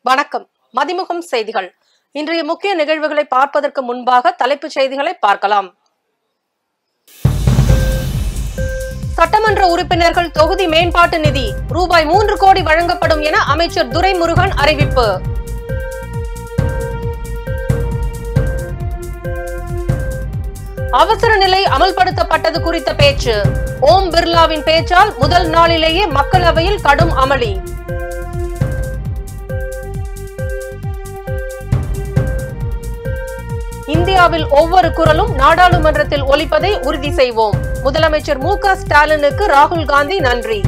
வணக்கம். மதிமுகம் செய்திகள். இன்றைய முக்கிய நிகழ்வுகளை பார்ப்பதற்கு முன்பாக தலைப்புச் செய்திகளை பார்க்கலாம். சட்டமன்ற உறுப்பினர்கள் தொகுதி மேம்பாட்டு நிதி ரூபாய் 3 கோடி வழங்கப்படும் என அமைச்சர் துரைமுருகன் அறிவிப்பு. அவசர நிலை அமல்படுத்தப்பட்டது குறித்த பேச்சு. ஓம் பிர்லாவின் பேச்சால் முதல் நாளிலேயே மக்களவையில் கடும் அமளி. இந்தியாவில் ஒவ்வொரு குரலும் நாடாளுமன்றத்தில் ஒலிப்பதை உறுதி செய்வோம். முதலமைச்சர் மு.க. ஸ்டாலினுக்கு ராகுல் காந்தி நன்றி.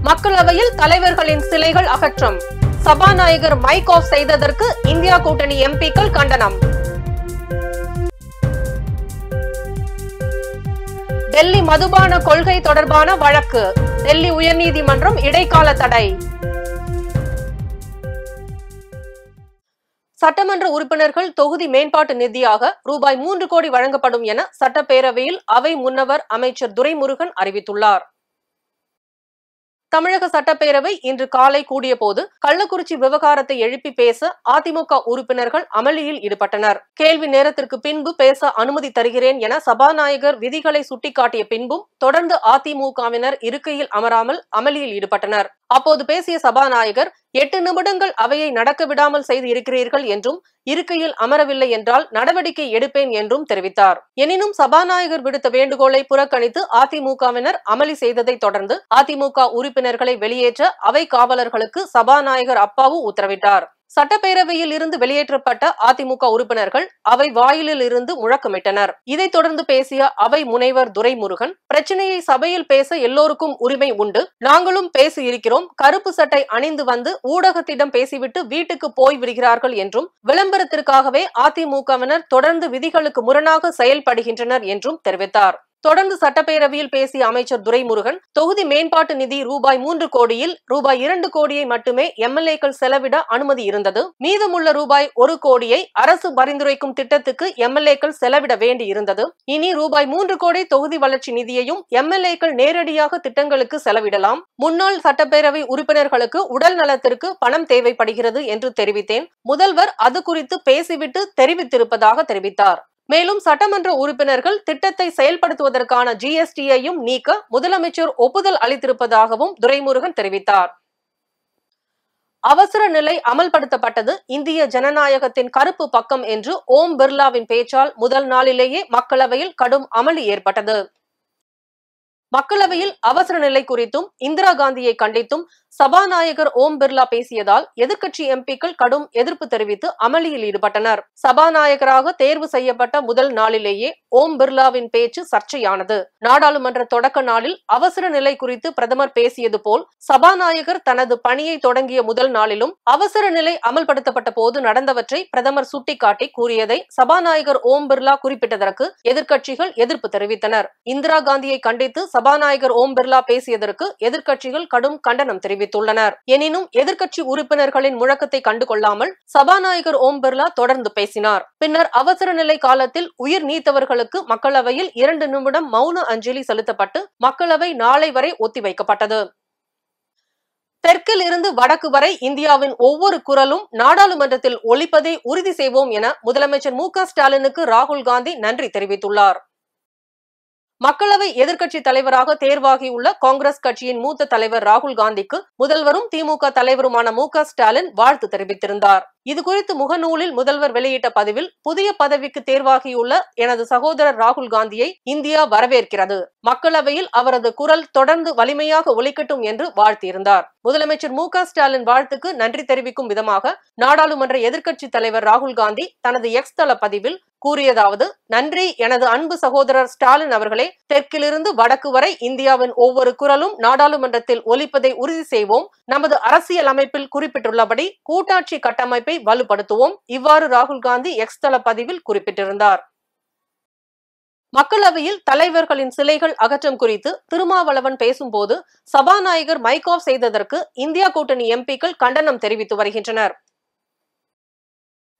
மக்களவையில் தலைவர்களின் சிலைகள் அகற்றம். சபாநாயகர் மைக் ஆஃப் செய்ததற்கு இந்தியா கூட்டணி எம்பிக்கள் கண்டனம். டெல்லி மதுபான கொள்கை தொடர்பான வழக்கு. டெல்லி உயர்நீதிமன்றம் இடைக்கால தடை. சட்டமன்ற உறுப்பினர்கள் தொகுதி மேம்பாட்டு நிதியாக ரூபாய் 3 கோடி வழங்கப்படும் என சட்டப்பேரவையில் அவை முன்னவர் அமைச்சர் துரைமுருகன் அறிவித்துள்ளார். தமிழக சட்டப்பேரவை இன்று காலை கூடிய போது கள்ளக்குறிச்சி விவகாரத்தை எழுப்பி பேச அதிமுக உறுப்பினர்கள் அமளியில் ஈடுபட்டனர். கேள்வி நேரத்திற்கு பின்பு பேச அனுமதி தருகிறேன் என சபாநாயகர் விதிகளை சுட்டிக்காட்டிய பின்பும் தொடர்ந்து அதிமுகவினர் இருக்கையில் அமராமல் அமளியில் ஈடுபட்டனர். அப்போது பேசிய சபாநாயகர் 8 நிமிடங்கள் அவையை நடக்க விடாமல் செய்து இருக்கிறீர்கள் என்றும் இருக்கையில் அமரவில்லை என்றால் நடவடிக்கை எடுப்பேன் என்றும் தெரிவித்தார். எனினும் சபாநாயகர் விடுத்த வேண்டுகோளை புறக்கணித்து அதிமுகவினர் அமளி செய்ததை தொடர்ந்து அதிமுக உறுப்பினர்களை வெளியேற்ற அவை காவலர்களுக்கு சபாநாயகர் அப்பாவு உத்தரவிட்டார். சட்டப்பேரவையில் இருந்து வெளியேற்றப்பட்ட அதிமுக உறுப்பினர்கள் அவை வாயிலில் இருந்து முழக்கமிட்டனர். இதைத் தொடர்ந்து பேசிய அவை முனைவர் துரைமுருகன், பிரச்சனையை சபையில் பேச எல்லோருக்கும் உரிமை உண்டு, நாங்களும் பேசி இருக்கிறோம். கருப்பு சட்டை அணிந்து வந்து ஊடகத்திடம் பேசிவிட்டு வீட்டுக்கு போய் விடுகிறார்கள் என்றும் விளம்பரத்திற்காகவே அதிமுகவினர் தொடர்ந்து விதிகளுக்கு முரணாக செயல்படுகின்றனர் என்றும் தெரிவித்தார். தொடர்ந்து சட்டப்பேரவையில் பேசிய அமைச்சர் துரைமுருகன், தொகுதி மேம்பாட்டு நிதி ரூபாய் 3 கோடியில் ரூபாய் 2 கோடியை மட்டுமே எம்எல்ஏக்கள் செலவிட அனுமதி இருந்தது. மீதமுள்ள ரூபாய் 1 கோடியை அரசு பரிந்துரைக்கும் திட்டத்துக்கு எம்எல்ஏக்கள் செலவிட வேண்டி இருந்தது. இனி ரூபாய் 3 கோடி தொகுதி வளர்ச்சி நிதியையும் எம்எல்ஏக்கள் நேரடியாக திட்டங்களுக்கு செலவிடலாம். முன்னாள் சட்டப்பேரவை உறுப்பினர்களுக்கு உடல் நலத்திற்கு பணம் தேவைப்படுகிறது என்று தெரிவித்தேன். முதல்வர் அது குறித்து பேசிவிட்டு தெரிவித்திருப்பதாக தெரிவித்தார். மேலும் சட்டமன்ற உறுப்பினர்கள் திட்டத்தை செயல்படுத்துவதற்கான ஜிஎஸ்டியையும் நீக்க முதலமைச்சர் ஒப்புதல் அளித்திருப்பதாகவும் துரைமுருகன் தெரிவித்தார். அவசர நிலை அமல்படுத்தப்பட்டது இந்திய ஜனநாயகத்தின் கருப்பு பக்கம் என்று ஓம் பிர்லாவின் பேச்சால் முதல் நாளிலேயே மக்களவையில் கடும் அமளி ஏற்பட்டது. மக்களவையில் அவசர நிலை குறித்தும் இந்திரா காந்தியை கண்டித்தும் சபாநாயகர் ஓம் பிர்லா பேசியதால் எதிர்க்கட்சி எம்பிக்கள் கடும் எதிர்ப்பு தெரிவித்து அமளியில் ஈடுபட்டனர். சபாநாயகராக தேர்வு செய்யப்பட்ட முதல் நாளிலேயே ஓம் பிர்லாவின் பேச்சு சர்ச்சையானது. நாடாளுமன்ற தொடக்க நாளில் அவசர நிலை குறித்து பிரதமர் பேசியது போல் சபாநாயகர் தனது பணியை தொடங்கிய முதல் நாளிலும் அவசர நிலை அமல்படுத்தப்பட்ட போது நடந்தவற்றை பிரதமர் சுட்டிக்காட்டி கூறியதை சபாநாயகர் ஓம் பிர்லா குறிப்பிட்டதற்கு எதிர்க்கட்சிகள் எதிர்ப்பு தெரிவித்தனர். இந்திரா காந்தியை கண்டித்து சபாநாயகர் ஓம் பிர்லா பேசியதற்கு எதிர்க்கட்சிகள் கடும் கண்டனம் தெரிவித்துள்ளனர். எனினும் எதிர்க்கட்சி உறுப்பினர்களின் முழக்கத்தை கண்டுகொள்ளாமல் சபாநாயகர் ஓம் பிர்லா தொடர்ந்து பேசினார். பின்னர் அவசர நிலை காலத்தில் உயிர் நீத்தவர்களுக்கு மக்களவையில் 2 நிமிடம் மௌன அஞ்சலி செலுத்தப்பட்டு மக்களவை நாளை வரை ஒத்திவைக்கப்பட்டது. தெற்கில் இருந்து வடக்கு வரை இந்தியாவின் ஒவ்வொரு குரலும் நாடாளுமன்றத்தில் ஒலிப்பதை உறுதி செய்வோம் என முதலமைச்சர் மு.க. ஸ்டாலினுக்கு ராகுல் காந்தி நன்றி தெரிவித்துள்ளார். மக்களவை எதிர்க்கட்சி தலைவராக தேர்வாகியுள்ள காங்கிரஸ் கட்சியின் மூத்த தலைவர் ராகுல் காந்திக்கு முதல்வரும் திமுக தலைவருமான மு.க. ஸ்டாலின் வாழ்த்து தெரிவித்திருந்தார். இதுகுறித்து முகநூலில் முதல்வர் வெளியிட்ட பதிவில், புதிய பதவிக்கு தேர்வாகியுள்ள எனது சகோதரர் ராகுல் காந்தியை இந்தியா வரவேற்கிறது. மக்களவையில் அவரது குரல் தொடர்ந்து வலிமையாக ஒலிக்கட்டும் என்று வாழ்த்தியிருந்தார். முதலமைச்சர் மு.க. ஸ்டாலின் வாழ்த்துக்கு நன்றி தெரிவிக்கும் விதமாக நாடாளுமன்ற எதிர்க்கட்சி தலைவர் ராகுல் காந்தி தனது எக்ஸ் தள பதிவில் கூறியதாவது: நன்றி எனது அன்பு சகோதரர் ஸ்டாலின் அவர்களே. தெற்கிலிருந்து வடக்கு வரை இந்தியாவின் ஒவ்வொரு குரலும் நாடாளுமன்றத்தில் ஒலிப்பதை உறுதி செய்வோம். நமது அரசியல் அமைப்பில் குறிப்பிட்டுள்ளபடி கூட்டாட்சி கட்டமைப்பை வலுப்படுத்துவோம். இவ்வாறு ராகுல் காந்தி எக்ஸ் தள பதிவில் குறிப்பிட்டிருந்தார். மக்களவையில் தலைவர்களின் சிலைகள் அகற்றம் குறித்து திருமாவளவன் பேசும்போது சபாநாயகர் மைக் ஆஃப் செய்ததற்கு இந்தியா கூட்டணி எம்பிக்கள் கண்டனம் தெரிவித்து வருகின்றனர்.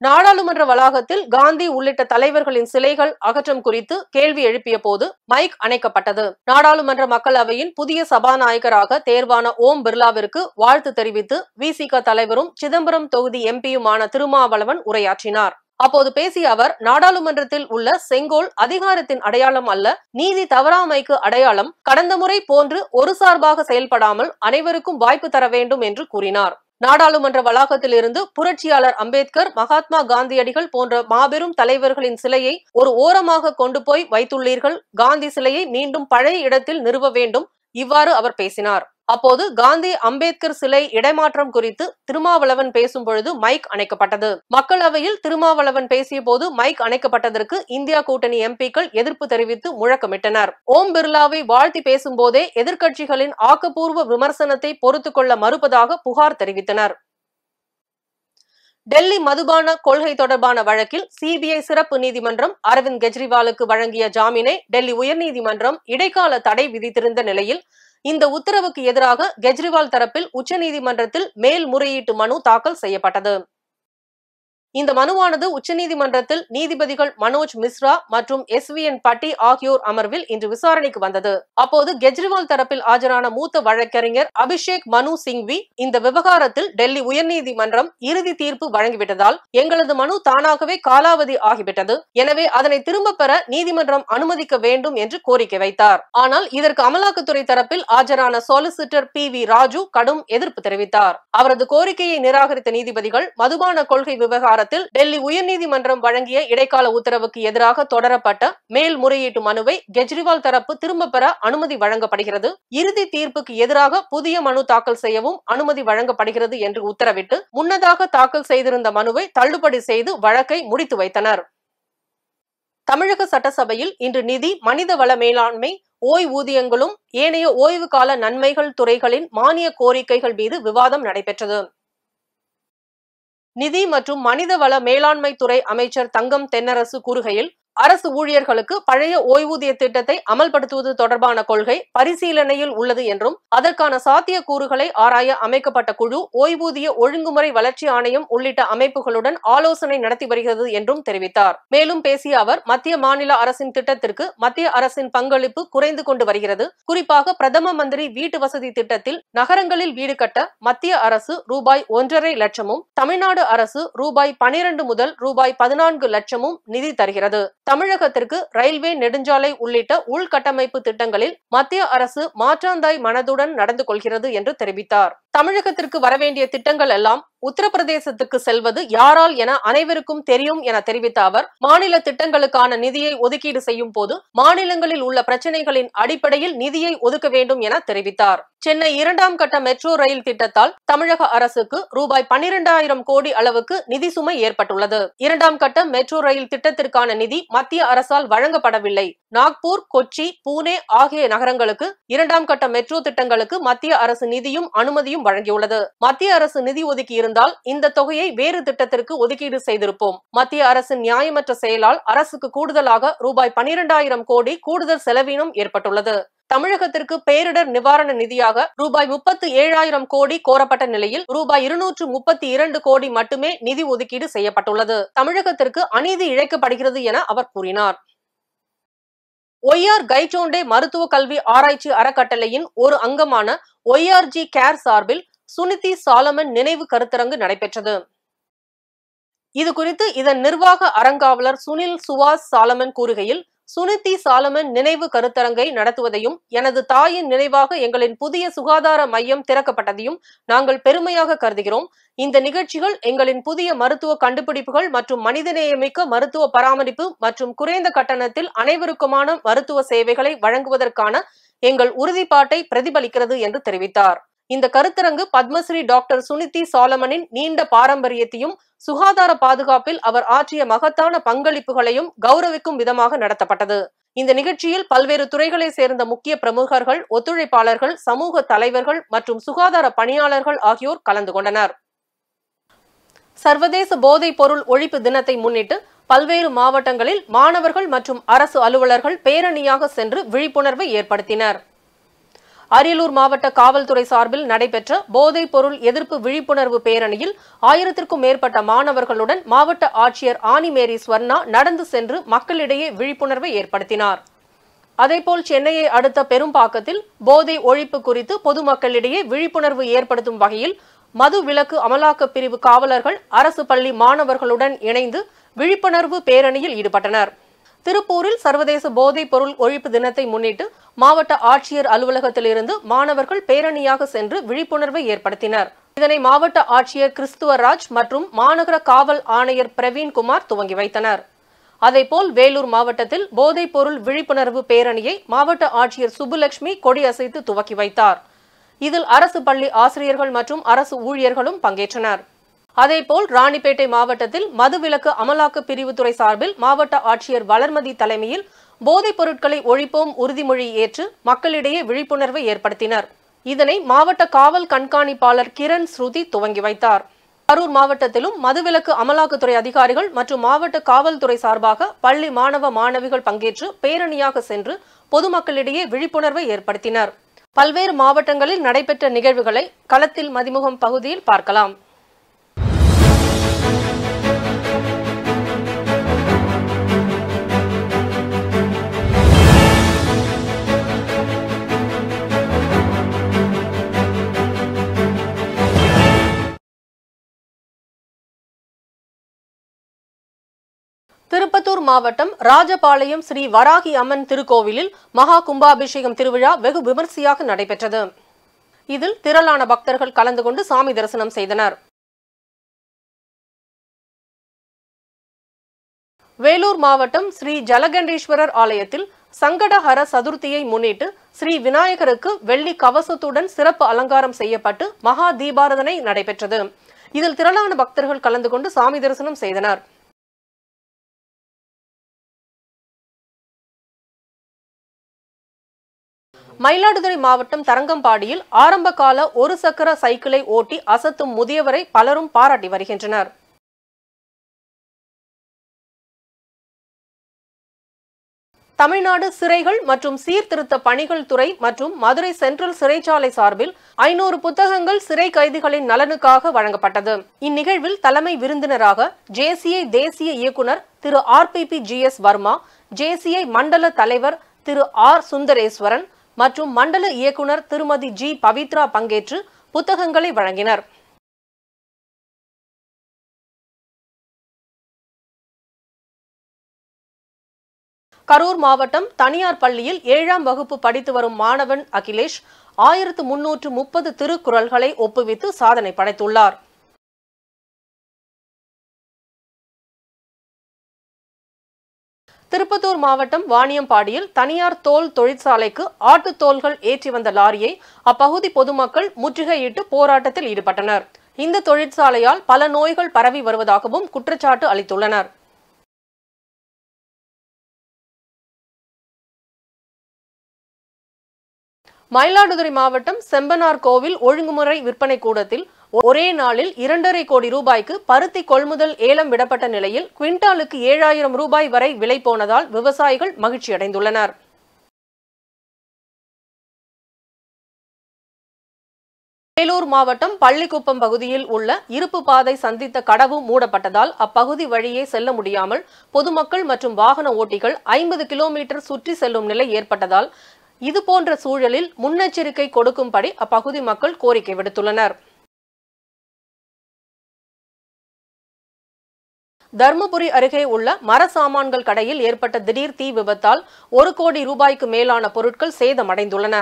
நாடாளுமன்ற வளாகத்தில் காந்தி உள்ளிட்ட தலைவர்களின் சிலைகள் அகற்றம் குறித்து கேள்வி எழுப்பிய போது மைக் அணைக்கப்பட்டது. நாடாளுமன்ற மக்களவையின் புதிய சபாநாயகராக தேர்வான ஓம் பிர்லாவிற்கு வாழ்த்து தெரிவித்து விசிக தலைவரும் சிதம்பரம் தொகுதி எம்பியுமான திருமாவளவன் உரையாற்றினார். அப்போது பேசிய அவர், நாடாளுமன்றத்தில் உள்ள செங்கோல் அதிகாரத்தின் அடையாளம் அல்ல, நீதி தவறாமைக்கு அடையாளம். கடந்த முறை போன்று ஒரு சார்பாக செயல்படாமல் அனைவருக்கும் வாய்ப்பு தர வேண்டும் என்று கூறினார். நாடாளுமன்ற வளாகத்தில் இருந்து புரட்சியாளர் அம்பேத்கர், மகாத்மா காந்தியடிகள் போன்ற மாபெரும் தலைவர்களின் சிலையை ஒரு ஓரமாக கொண்டு போய் வைத்துள்ளீர்கள். காந்தி சிலையை மீண்டும் பழைய இடத்தில் நிறுவ வேண்டும். இவ்வாறு அவர் பேசினார். அப்போது காந்தி அம்பேத்கர் சிலை இடைமாற்றம் குறித்து திருமாவளவன் பேசும் பொழுது மைக் அணைக்கப்பட்டது. மக்களவையில் திருமாவளவன் பேசிய போது மைக் அணைக்கப்பட்டதற்கு இந்தியா கூட்டணி எம்பிக்கள் எதிர்ப்பு தெரிவித்து முழக்கமிட்டனர். ஓம் பிர்லாவை வாழ்த்தி பேசும் போதே எதிர்க்கட்சிகளின் ஆக்கப்பூர்வ விமர்சனத்தை பொறுத்துக் கொள்ள மறுப்பதாக புகார் தெரிவித்தனர். டெல்லி மதுபான கொள்கை தொடர்பான வழக்கில் சிபிஐ சிறப்பு நீதிமன்றம் அரவிந்த் கெஜ்ரிவாலுக்கு வழங்கிய ஜாமீனை டெல்லி உயர்நீதிமன்றம் இடைக்கால தடை விதித்திருந்த நிலையில் இந்த உத்தரவுக்கு எதிராக கெஜ்ரிவால் தரப்பில் உச்சநீதிமன்றத்தில் மேல்முறையீட்டு மனு தாக்கல் செய்யப்பட்டது. இந்த மனுவானது உச்சநீதிமன்றத்தில் நீதிபதிகள் மனோஜ் மிஸ்ரா மற்றும் SVN பட்டி ஆகியோர் அமர்வில் இன்று விசாரணைக்கு வந்தது. அப்போது கெஜ்ரிவால் தரப்பில் ஆஜரான மூத்த வழக்கறிஞர் அபிஷேக் மனு சிங்வி இந்த விவகாரத்தில் டெல்லி உயர்நீதிமன்றம் இறுதி தீர்ப்பு வழங்கிவிட்டதால் எங்களது மனு தானாகவே காலாவதி ஆகிவிட்டது. எனவே அதனை திரும்ப பெற நீதிமன்றம் அனுமதிக்க வேண்டும் என்று கோரிக்கை வைத்தார். ஆனால் இதற்கு அமலாக்கத்துறை தரப்பில் ஆஜரான சொலிசிட்டர் PV ராஜு கடும் எதிர்ப்பு தெரிவித்தார். அவரது கோரிக்கையை நிராகரித்த நீதிபதிகள் மதுபான கொள்கை விவகாரம் டெல்லி உயர்நீதிமன்றம் வழங்கிய இடைக்கால உத்தரவுக்கு எதிராக தொடரப்பட்ட மேல்முறையீட்டு மனுவை கெஜ்ரிவால் தரப்பு திரும்ப பெற அனுமதி வழங்கப்படுகிறது. இறுதி தீர்ப்புக்கு எதிராக புதிய மனு தாக்கல் செய்யவும் அனுமதி வழங்கப்படுகிறது என்று உத்தரவிட்டு முன்னதாக தாக்கல் செய்திருந்த மனுவை தள்ளுபடி செய்து வழக்கை முடித்து வைத்தனர். தமிழக சட்டசபையில் இன்று நிதி, மனிதவள மேலாண்மை, ஓய்வூதியங்களும் ஏனைய ஓய்வு கால நன்மைகள் துறைகளின் மானிய கோரிக்கைகள் மீது விவாதம் நடைபெற்றது. நிதி மற்றும் மனிதவள மேலாண்மை துறை அமைச்சர் தங்கம் தென்னரசு கூறுகையில், அரசு ஊழியர்களுக்கு பழைய ஓய்வூதிய திட்டத்தை அமல்படுத்துவது தொடர்பான கொள்கை பரிசீலனையில் உள்ளது என்றும் அதற்கான சாத்தியக்கூறுகளை ஆராய அமைக்கப்பட்ட குழு ஓய்வூதிய ஒழுங்குமுறை வளர்ச்சி ஆணையம் உள்ளிட்ட அமைப்புகளுடன் ஆலோசனை நடத்தி வருகிறது என்றும் தெரிவித்தார். மேலும் பேசிய அவர், மத்திய மாநில அரசின் திட்டத்திற்கு மத்திய அரசின் பங்களிப்பு குறைந்து கொண்டு வருகிறது. குறிப்பாக பிரதம மந்திரி வீட்டு வசதி திட்டத்தில் நகரங்களில் வீடு கட்ட மத்திய அரசு ரூபாய் 1.5 லட்சமும், தமிழ்நாடு அரசு ரூபாய் 12 முதல் ரூபாய் 14 லட்சமும் நிதி தருகிறது. தமிழகத்திற்கு ரயில்வே, நெடுஞ்சாலை உள்ளிட்ட உள்கட்டமைப்பு திட்டங்களில் மத்திய அரசு மாற்றாந்தாய் மனதுடன் நடந்து கொள்கிறது என்று தெரிவித்தார். தமிழகத்திற்கு வரவேண்டிய திட்டங்கள் எல்லாம் உத்தரப்பிரதேசத்துக்கு செல்வது யாரால் என அனைவருக்கும் தெரியும் என தெரிவித்த அவர், மாநில திட்டங்களுக்கான நிதியை ஒதுக்கீடு செய்யும் போது மாநிலங்களில் உள்ள பிரச்சனைகளின் அடிப்படையில் நிதியை ஒதுக்க வேண்டும் என தெரிவித்தார். சென்னை 2ஆம் கட்ட மெட்ரோ ரயில் திட்டத்தால் தமிழக அரசுக்கு ரூபாய் 12,000 கோடி அளவுக்கு நிதி சுமை ஏற்பட்டுள்ளது. 2ஆம் கட்ட மெட்ரோ ரயில் திட்டத்திற்கான நிதி மத்திய அரசால் வழங்கப்படவில்லை. நாக்பூர், கொச்சி, பூனே ஆகிய நகரங்களுக்கு 2ஆம் கட்ட மெட்ரோ திட்டங்களுக்கு மத்திய அரசு நிதியும் அனுமதியும் வழங்கியுள்ளது. மத்திய அரசு நிதி ஒதுக்கி இருந்தால் இந்த தொகையை வேறு திட்டத்திற்கு ஒதுக்கீடு செய்திருப்போம். மத்திய அரசின் நியாயமற்ற செயலால் அரசுக்கு கூடுதலாக ரூபாய் 12,000 கோடி கூடுதல் செலவினம் ஏற்பட்டுள்ளது. தமிழகத்திற்கு பேரிடர் நிவாரண நிதியாக ரூபாய் 37,000 கோடி கோரப்பட்ட நிலையில் ரூபாய் 232 கோடி மட்டுமே நிதி ஒதுக்கீடு செய்யப்பட்டுள்ளது. தமிழகத்திற்கு அநீதி இழைக்கப்படுகிறது என அவர் கூறினார். OR கைச்சோண்டே மருத்துவ கல்வி ஆராய்ச்சி அறக்கட்டளையின் ஒரு அங்கமான ORG கேர் சார்பில் சுனிதி சாலமன் நினைவு கருத்தரங்கு நடைபெற்றது. இது குறித்து இதன் நிர்வாக அறங்காவலர் சுனில் சுவாஸ் சாலமன் கூறுகையில், சுனிதி சாலமன் நினைவு கருத்தரங்கை நடத்துவதையும் எனது தாயின் நினைவாக எங்களின் புதிய சுகாதார மையம் திறக்கப்பட்டதையும் நாங்கள் பெருமையாக கருதுகிறோம். இந்த நிகழ்ச்சிகள் எங்களின் புதிய மருத்துவ கண்டுபிடிப்புகள் மற்றும் மனிதநேயமிக்க மருத்துவ பராமரிப்பு மற்றும் குறைந்த கட்டணத்தில் அனைவருக்குமான மருத்துவ சேவைகளை வழங்குவதற்கான எங்கள் உறுதிப்பாட்டை பிரதிபலிக்கிறது என்று தெரிவித்தார். இந்த கருத்தரங்கு பத்மஸ்ரீ டாக்டர் சுனிதி சாலமனின் நீண்ட பாரம்பரியத்தையும் சுகாதார பாதுகாப்பில் அவர் ஆற்றிய மகத்தான பங்களிப்புகளையும் கௌரவிக்கும் விதமாக நடத்தப்பட்டது. இந்த நிகழ்ச்சியில் பல்வேறு துறைகளை சேர்ந்த முக்கிய பிரமுகர்கள், ஒத்துழைப்பாளர்கள், சமூக தலைவர்கள் மற்றும் சுகாதார பணியாளர்கள் ஆகியோர் கலந்து கொண்டனர். சர்வதேச போதைப் பொருள் ஒழிப்பு தினத்தை முன்னிட்டு பல்வேறு மாவட்டங்களில் மாணவர்கள் மற்றும் அரசு அலுவலர்கள் பேரணியாக சென்று விழிப்புணர்வை ஏற்படுத்தினர். அரியலூர் மாவட்ட காவல்துறை சார்பில் நடைபெற்ற போதைப் பொருள் எதிர்ப்பு விழிப்புணர்வு பேரணியில் 1000க்கும் மேற்பட்ட மாணவர்களுடன் மாவட்ட ஆட்சியர் ஆனிமேரி ஸ்வர்ணா நடந்து சென்று மக்களிடையே விழிப்புணர்வை ஏற்படுத்தினார். அதேபோல் சென்னையை அடுத்த பெரும்பாக்கத்தில் போதை ஒழிப்பு குறித்து பொதுமக்களிடையே விழிப்புணர்வு ஏற்படுத்தும் வகையில் மது விலக்கு அமலாக்க பிரிவு காவலர்கள் அரசு பள்ளி மாணவர்களுடன் இணைந்து விழிப்புணர்வு பேரணியில் ஈடுபட்டனர். திருப்பூரில் சர்வதேச போதைப் பொருள் ஒழிப்பு தினத்தை முன்னிட்டு மாவட்ட ஆட்சியர் அலுவலகத்திலிருந்து மாணவர்கள் பேரணியாக சென்று விழிப்புணர்வை ஏற்படுத்தினர். இதனை மாவட்ட ஆட்சியர் கிறிஸ்துவராஜ் மற்றும் மாநகர காவல் ஆணையர் பிரவீன்குமார் துவங்கி வைத்தனர். அதேபோல் வேலூர் மாவட்டத்தில் போதைப் பொருள் விழிப்புணர்வு பேரணியை மாவட்ட ஆட்சியர் சுப்புலட்சுமி கொடியசைத்து துவக்கி வைத்தார். இதில் அரசு பள்ளி ஆசிரியர்கள் மற்றும் அரசு ஊழியர்களும் பங்கேற்றனர். அதேபோல் ராணிப்பேட்டை மாவட்டத்தில் மதுவிலக்கு அமலாக்க பிரிவுத்துறை சார்பில் மாவட்ட ஆட்சியர் வளர்மதி தலைமையில் போதைப் பொருட்களை ஒழிப்போம் உறுதிமொழி ஏற்று மக்களிடையே விழிப்புணர்வை ஏற்படுத்தினர். இதனை மாவட்ட காவல் கண்காணிப்பாளர் கிரண் ஸ்ருதி துவங்கி வைத்தார். கரூர் மாவட்டத்திலும் மதுவிலக்கு அமலாக்கத்துறை அதிகாரிகள் மற்றும் மாவட்ட காவல்துறை சார்பாக பள்ளி மாணவ மாணவிகள் பங்கேற்று பேரணியாக சென்று பொதுமக்களிடையே விழிப்புணர்வை ஏற்படுத்தினர். பல்வேறு மாவட்டங்களில் நடைபெற்ற நிகழ்வுகளை களத்தில் மதிமுகம் பகுதியில் பார்க்கலாம். திருப்பத்தூர் மாவட்டம் ராஜபாளையம் ஸ்ரீ வராகி அம்மன் திருக்கோவிலில் மகா கும்பாபிஷேகம் திருவிழா வெகு விமர்சையாக நடைபெற்றது. இதில் திரளான பக்தர்கள் கலந்து கொண்டு சாமி தரிசனம் செய்தனர். வேலூர் மாவட்டம் ஸ்ரீ ஜலகண்டேஸ்வரர் ஆலயத்தில் சங்கடஹர சதுர்த்தியை முன்னிட்டு ஸ்ரீ விநாயகருக்கு வெள்ளி கவசத்துடன் சிறப்பு அலங்காரம் செய்யப்பட்டு மகா தீபாராதனை நடைபெற்றது. இதில் திரளான பக்தர்கள் கலந்து கொண்டு சாமி தரிசனம் செய்தனர். மயிலாடுதுறை மாவட்டம் தரங்கம்பாடியில் ஆரம்ப கால ஒரு சக்கர சைக்கிளை ஓட்டி அசத்தும் முதியவரை பலரும் பாராட்டி வருகின்றனர். தமிழ்நாடு சிறைகள் மற்றும் சீர்திருத்த பணிகள் துறை மற்றும் மதுரை சென்ட்ரல் சிறைச்சாலை சார்பில் 500 புத்தகங்கள் சிறை கைதிகளின் நலனுக்காக வழங்கப்பட்டது. இந்நிகழ்வில் தலைமை விருந்தினராக ஜேசிஐ தேசிய இயக்குனர் திரு RPPGS வர்மா, ஜேசிஐ மண்டல தலைவர் திரு R சுந்தரேஸ்வரன் மற்றும் மண்டல இயக்குனர் திருமதி G பவித்ரா பங்கேற்று புத்தகங்களை வழங்கினர். கரூர் மாவட்டம் தனியார் பள்ளியில் 7ஆம் வகுப்பு படித்து வரும் மாணவன் அகிலேஷ் 1330 திருக்குறள்களை ஒப்புவித்து சாதனை படைத்துள்ளார். திருப்பத்தூர் மாவட்டம் வாணியம்பாடியில் தனியார் தோல் தொழிற்சாலைக்கு ஆட்டு தோல்கள் ஏற்றி வந்த லாரியை அப்பகுதி பொதுமக்கள் முற்றுகையிட்டு போராட்டத்தில் ஈடுபட்டனர். இந்த தொழிற்சாலையால் பல நோய்கள் பரவி வருவதாகவும் குற்றச்சாட்டு அளித்துள்ளனர். மயிலாடுதுறை மாவட்டம் செம்பனார் கோவில் ஒழுங்குமுறை விற்பனை கூடத்தில் ஒரே நாளில் 2.5 கோடி ரூபாய்க்கு பருத்தி கொள்முதல் ஏலம் விடப்பட்ட நிலையில் குவிண்டாலுக்கு 7000 ரூபாய் வரை விலை போனதால் விவசாயிகள் மகிழ்ச்சியடைந்துள்ளனர். வேலூர் மாவட்டம் பள்ளிக்குப்பம் பகுதியில் உள்ள இருப்பு பாதை சந்தித்த கடவு மூடப்பட்டதால் அப்பகுதி வழியே செல்ல முடியாமல் பொதுமக்கள் மற்றும் வாகன ஓட்டிகள் 50 கிலோமீட்டர் சுற்றி செல்லும் நிலை ஏற்பட்டதால் இதுபோன்ற சூழலில் முன்னெச்சரிக்கை கொடுக்கும்படி அப்பகுதி மக்கள் கோரிக்கை விடுத்துள்ளனர். தர்மபுரி அருகே உள்ள மர சாமான்கள் கடையில் ஏற்பட்ட திடீர் தீ விபத்தால் 1 கோடி ரூபாய்க்கு மேலான பொருட்கள் சேதமடைந்துள்ளன.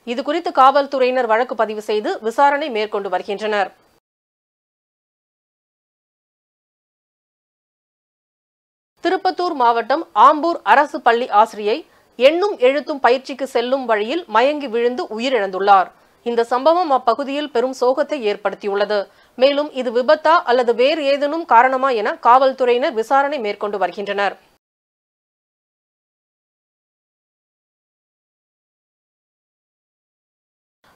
இதுகுறித்து காவல்துறையினர் வழக்கு பதிவு செய்து விசாரணை மேற்கொண்டு வருகின்றனர். திருப்பத்தூர் மாவட்டம் ஆம்பூர் அரசு பள்ளி ஆசிரியை எண்ணும் எழுத்தும் பயிற்சிக்கு செல்லும் வழியில் மயங்கி விழுந்து உயிரிழந்துள்ளார். இந்த சம்பவம் அப்பகுதியில் பெரும் சோகத்தை ஏற்படுத்தியுள்ளது. மேலும் இது விபத்தா அல்லது வேறு ஏதேனும் காரணமா என காவல்துறையினர் விசாரணை மேற்கொண்டு வருகின்றனர்.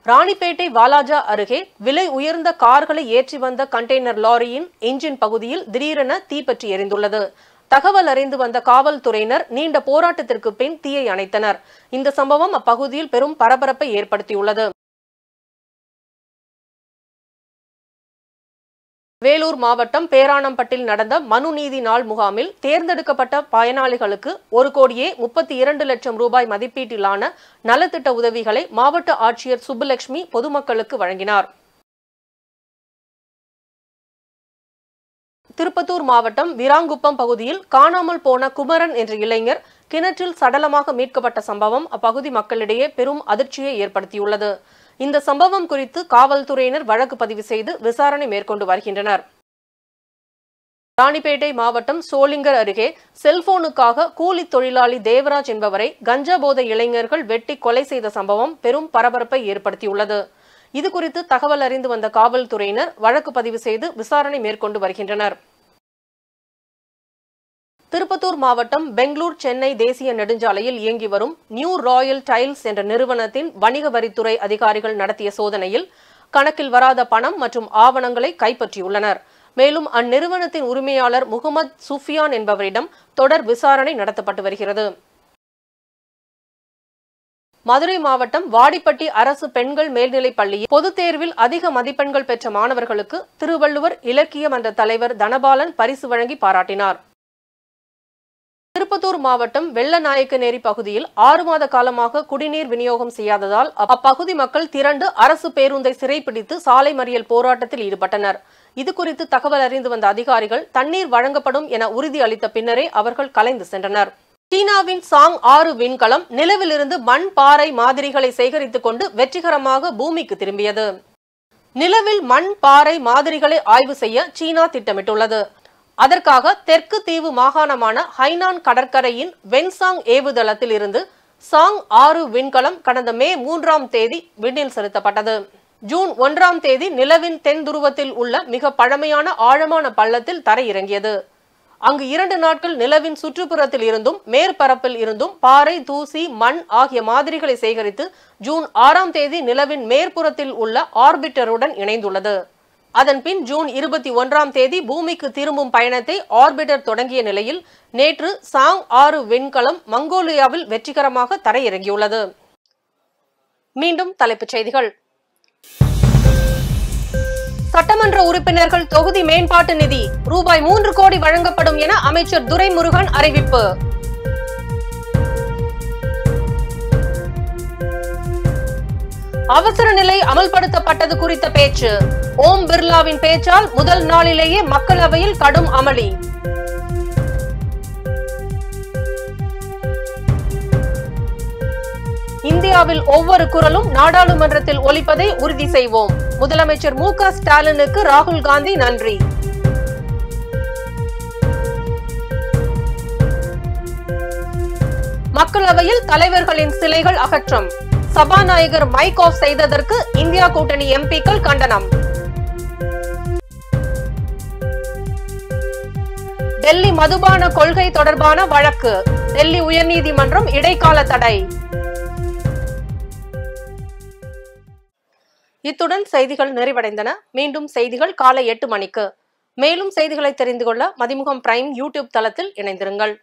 ராணிப்பேட்டை வாலாஜா அருகே விலை உயர்ந்த கார்களை ஏற்றி வந்த கண்டெய்னர் லாரியின் என்ஜின் பகுதியில் திடீரென தீப்பற்றி எரிந்துள்ளது. தகவல் அறிந்து வந்த காவல்துறையினர் நீண்ட போராட்டத்திற்கு பின் தீயை அணைத்தனர். இந்த சம்பவம் அப்பகுதியில் பெரும் பரபரப்பை ஏற்படுத்தியுள்ளது. வேலூர் மாவட்டம் பேரானம்பட்டில் நடந்த மனு நீதி நாள் முகாமில் தேர்ந்தெடுக்கப்பட்ட பயனாளிகளுக்கு 1,32,00,000 ரூபாய் மதிப்பீட்டிலான நலத்திட்ட உதவிகளை மாவட்ட ஆட்சியர் சுப்புலட்சுமி பொதுமக்களுக்கு வழங்கினார். திருப்பத்தூர் மாவட்டம் விராங்குப்பம் பகுதியில் காணாமல் போன குமரன் என்ற இளைஞர் கிணற்றில் சடலமாக மீட்கப்பட்ட சம்பவம் அப்பகுதி மக்களிடையே பெரும் அதிர்ச்சியை ஏற்படுத்தியுள்ளது. இந்த சம்பவம் குறித்து காவல்துறையினர் வழக்கு பதிவு செய்து விசாரணை மேற்கொண்டு வருகின்றனர். ராணிப்பேட்டை மாவட்டம் சோளிங்கர் அருகே செல்போனுக்காக கூலி தொழிலாளி தேவராஜ் என்பவரை கஞ்சா போதை இளைஞர்கள் வெட்டி கொலை செய்த சம்பவம் பெரும் பரபரப்பை ஏற்படுத்தியுள்ளது. இதுகுறித்து தகவல் அறிந்து வந்த காவல்துறையினர் வழக்கு பதிவு செய்து விசாரணை மேற்கொண்டு வருகின்றனர். திருப்பத்தூர் மாவட்டம் பெங்களூர் சென்னை தேசிய நெடுஞ்சாலையில் இயங்கி வரும் நியூ ராயல் டைல்ஸ் என்ற நிறுவனத்தின் வணிக வரித்துறை அதிகாரிகள் நடத்திய சோதனையில் கணக்கில் வராத பணம் மற்றும் ஆவணங்களை கைப்பற்றியுள்ளனர். மேலும் அந்நிறுவனத்தின் உரிமையாளர் முகமது சுஃபியான் என்பவரிடம் தொடர் விசாரணை நடத்தப்பட்டு வருகிறது. மதுரை மாவட்டம் வாடிப்பட்டி அரசு பெண்கள் மேல்நிலைப் பள்ளியில் பொதுத் தேர்வில் அதிக மதிப்பெண்கள் பெற்ற மாணவர்களுக்கு திருவள்ளுவர் இலக்கிய மன்ற தலைவர் தனபாலன் பரிசு வழங்கி பாராட்டினார். திருப்பத்தூர் மாவட்டம் வெள்ளநாயக்கநேரி பகுதியில் 6 மாத காலமாக குடிநீர் விநியோகம் செய்யாததால் அப்பகுதி மக்கள் திரண்டு அரசு பேருந்தை சிறைப்பிடித்து சாலை மறியல் போராட்டத்தில் ஈடுபட்டனர். இதுகுறித்து தகவல் அறிந்து வந்த அதிகாரிகள் தண்ணீர் வழங்கப்படும் என உறுதி அளித்த பின்னரே அவர்கள் கலைந்து சென்றனர். சீனாவின் சாங் 6 விண்கலம் நிலவிலிருந்து மண் பாறை மாதிரிகளை சேகரித்துக் கொண்டு வெற்றிகரமாக பூமிக்கு திரும்பியது. நிலவில் மண் பாறை மாதிரிகளை ஆய்வு செய்ய சீனா திட்டமிட்டுள்ளது. அதற்காக தெற்கு தீவு மாகாணமான ஹைனான் கடற்கரையின் வென்சாங் ஏவுதளத்தில் இருந்து சாங் 6 விண்கலம் கடந்த மே 3ஆம் தேதி விண்ணில் செலுத்தப்பட்டது. ஜூன் 1ஆம் தேதி நிலவின் தென் துருவத்தில் உள்ள மிக பழமையான ஆழமான பள்ளத்தில் தரையிறங்கியது. அங்கு 2 நாட்கள் நிலவின் சுற்றுப்புறத்தில் இருந்தும் மேற்பரப்பில் இருந்தும் பாறை, தூசி, மண் ஆகிய மாதிரிகளை சேகரித்து ஜூன் 6ஆம் தேதி நிலவின் மேற்புறத்தில் உள்ள ஆர்பிட்டருடன் இணைந்துள்ளது. அதன்பின் ஜூன் 21ஆம் தேதி பூமிக்கு திரும்பும் பயணத்தை ஆர்பிட்டர் தொடங்கிய நிலையில் நேற்று சாங் 6 விண்கலம் மங்கோலியாவில் வெற்றிகரமாக தரையிறங்கியுள்ளது. மீண்டும் தலைப்புச் செய்திகள். சட்டமன்ற உறுப்பினர்கள் தொகுதி மேம்பாட்டு நிதி ரூபாய் 3 கோடி வழங்கப்படும் என அமைச்சர் துரைமுருகன் அறிவிப்பு. அவசர நிலை அமல்படுத்தப்பட்டது குறித்த பேச்சு. ஓம் பிர்லாவின் பேச்சால் முதல் நாளிலேயே மக்களவையில் கடும் அமளி. இந்தியாவில் ஒவ்வொரு குரலும் நாடாளுமன்றத்தில் ஒலிப்பதை உறுதி செய்வோம். முதலமைச்சர் மு.க. ஸ்டாலினுக்கு ராகுல் காந்தி நன்றி. மக்களவையில் தலைவர்களின் சிலைகள் அகற்றம். சபாநாயகர் மைக் ஆஃப் செய்ததற்கு இந்தியா கூட்டணி எம்பிக்கள் கண்டனம். டெல்லி மதுபான கொள்கை தொடர்பான வழக்கு. டெல்லி உயர்நீதிமன்றம் இடைக்கால தடை. இத்துடன் செய்திகள் நிறைவடைந்தன. மீண்டும் செய்திகள் காலை 8 மணிக்கு. மேலும் செய்திகளை தெரிந்து கொள்ள மதிமுகம் பிரைம் யூடியூப் தளத்தில் இணைந்திருங்கள்.